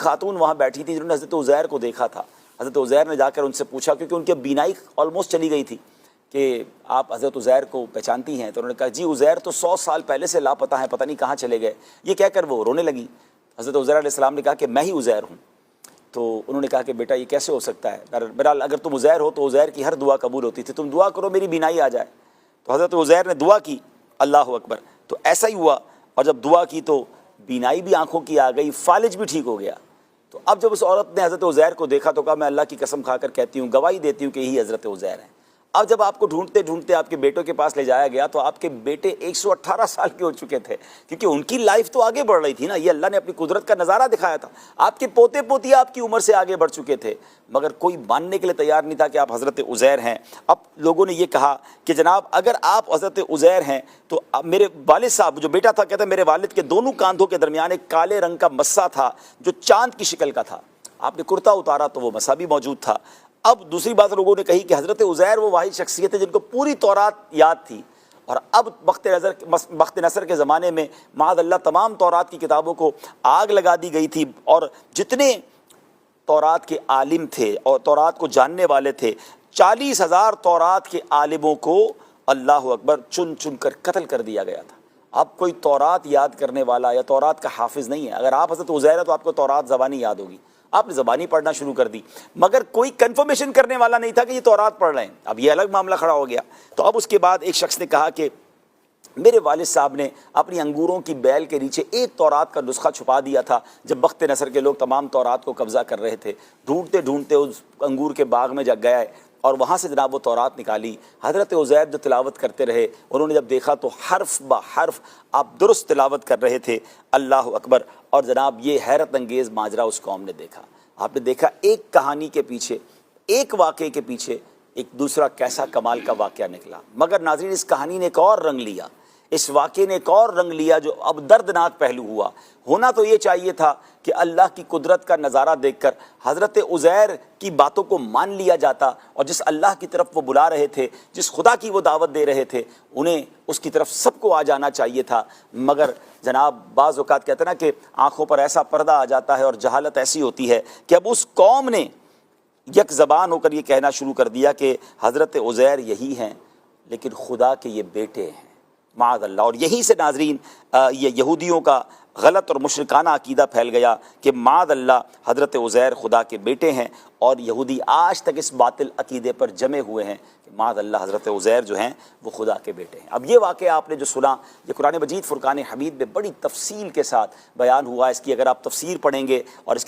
خاتون وہاں بیٹھی تھی جنہوں نے حضرت عزیر کو دیکھا تھا. حضرت عزیر نے جا کر ان سے پوچھا، کیونکہ ان کی بینائی آلموسٹ چلی گئی تھی، کہ آپ حضرت عزیر کو پہچانتی ہیں؟ تو انہوں نے کہا جی عزیر تو 100 سال پہلے سے لاپتہ ہیں، پتہ نہیں کہاں چلے گئے. یہ کہہ کر وہ رونے لگی. حضرت عزیر علیہ السلام نے کہا کہ میں ہی عزیر ہوں. تو انہوں نے کہا کہ بیٹا یہ کیسے ہو سکتا ہے؟ بہرحال اگر تم عزیر ہو تو عزیر کی ہر دعا قبول ہوتی تھی، تم دعا کرو میری بینائی آ جائے. تو حضرت عزیر نے دعا کی، اللہ اکبر. تو ایسا ہی ہوا، اور جب دعا کی تو بینائی بھی آنکھوں کی آ گئی، فالج بھی ٹھیک ہو گیا. تو اب جب اس عورت نے حضرت عزیر کو دیکھا تو کہا میں اللہ کی قسم کھا کر کہتی ہوں، گواہی دیتی ہوں کہ یہی حضرت عزیر ہیں. اب جب آپ کو ڈھونڈتے ڈھونڈتے آپ کے بیٹوں کے پاس لے جایا گیا تو آپ کے بیٹے 118 سال کے ہو چکے تھے، کیونکہ ان کی لائف تو آگے بڑھ رہی تھی نا. یہ اللہ نے اپنی قدرت کا نظارہ دکھایا تھا. آپ کے پوتے پوتیاں آپ کی عمر سے آگے بڑھ چکے تھے، مگر کوئی ماننے کے لیے تیار نہیں تھا کہ آپ حضرت عزیر ہیں. اب لوگوں نے یہ کہا کہ جناب اگر آپ حضرت عزیر ہیں تو میرے والد صاحب، جو بیٹا تھا، کہتا ہے میرے والد کے دونوں کاندھوں کے درمیان ایک کالے رنگ کا مسا تھا جو چاند کی شکل کا تھا. آپ نے کرتا اتارا تو وہ مسا بھی موجود تھا. اب دوسری بات لوگوں نے کہی کہ حضرت عزیر وہ واحد شخصیت ہے جن کو پوری تورات یاد تھی، اور اب وقت نصر کے زمانے میں معاذ اللہ تمام تورات کی کتابوں کو آگ لگا دی گئی تھی، اور جتنے تورات کے عالم تھے اور تورات کو جاننے والے تھے، 40,000 تورات کے عالموں کو اللہ اکبر چن چن کر قتل کر دیا گیا تھا. اب کوئی تورات یاد کرنے والا یا تورات کا حافظ نہیں ہے. اگر آپ حضرت عزیر ہے تو آپ کو تورات زبانی یاد ہوگی، آپ نے زبانی پڑھنا شروع کر دی، مگر کوئی کنفرمیشن کرنے والا نہیں تھا کہ یہ تورات پڑھ رہے ہیں. اب یہ الگ معاملہ کھڑا ہو گیا. تو اب اس کے بعد ایک شخص نے کہا کہ میرے والد صاحب نے اپنی انگوروں کی بیل کے نیچے ایک تورات کا نسخہ چھپا دیا تھا جب وقت نصر کے لوگ تمام تورات کو قبضہ کر رہے تھے. ڈھونڈتے ڈھونڈتے اس انگور کے باغ میں جا گئے اور وہاں سے جناب وہ تورات نکالی. حضرت عزیر جو تلاوت کرتے رہے، انہوں نے جب دیکھا تو حرف با حرف آپ درست تلاوت کر رہے تھے. اللہ اکبر. اور جناب یہ حیرت انگیز ماجرا اس قوم نے دیکھا. آپ نے دیکھا ایک کہانی کے پیچھے، ایک واقعے کے پیچھے ایک دوسرا کیسا کمال کا واقعہ نکلا. مگر ناظرین اس کہانی نے ایک اور رنگ لیا، اس واقعے نے ایک اور رنگ لیا جو اب دردناک پہلو ہوا. ہونا تو یہ چاہیے تھا کہ اللہ کی قدرت کا نظارہ دیکھ کر حضرت عزیر کی باتوں کو مان لیا جاتا، اور جس اللہ کی طرف وہ بلا رہے تھے، جس خدا کی وہ دعوت دے رہے تھے، انہیں اس کی طرف سب کو آ جانا چاہیے تھا. مگر جناب بعض اوقات کہتے ہیں نا کہ آنکھوں پر ایسا پردہ آ جاتا ہے اور جہالت ایسی ہوتی ہے کہ اب اس قوم نے یک زبان ہو کر یہ کہنا شروع کر دیا کہ حضرت عزیر یہی ہیں لیکن خدا کے یہ بیٹے ہیں، معاذ اللہ. اور یہیں سے ناظرین یہ یہودیوں کا غلط اور مشرکانہ عقیدہ پھیل گیا کہ معاذ اللہ حضرت عزیر خدا کے بیٹے ہیں، اور یہودی آج تک اس باطل عقیدے پر جمے ہوئے ہیں کہ معاذ اللہ حضرت عزیر جو ہیں وہ خدا کے بیٹے ہیں. اب یہ واقعہ آپ نے جو سنا یہ قرآن مجید فرقان حمید میں بڑی تفصیل کے ساتھ بیان ہوا. اس کی اگر آپ تفسیر پڑھیں گے اور اس کے